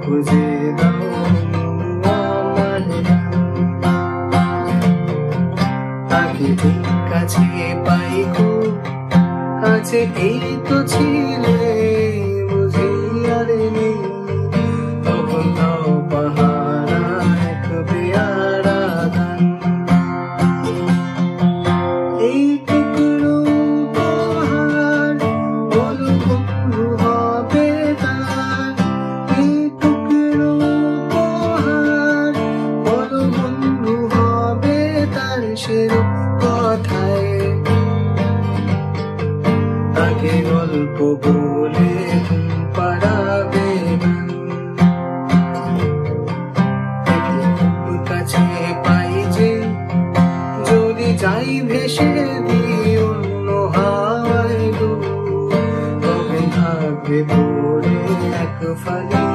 খুঁজে দাও আমার তাকে কাছে পাই গো কাছে এই তো ছিলে বুঝি আর নেই তখন তাও পাহারা এক পেয়ারা গান এই টুকরো পাহাড় বলো বন্ধু হবে তার এই টুকরো পাহাড় বলো বন্ধু হবে তার সেরূপ কথায় তাকে গল্প বলে ঘুম পাড়াবে খুব কাছে পাই যে যদি যাই ভেসে দিই অন্য হাওয়ায় ডুব তবে থাকবে পড়ে এক ফালি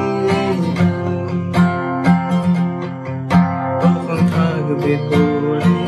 তখন থাকবে পড়ে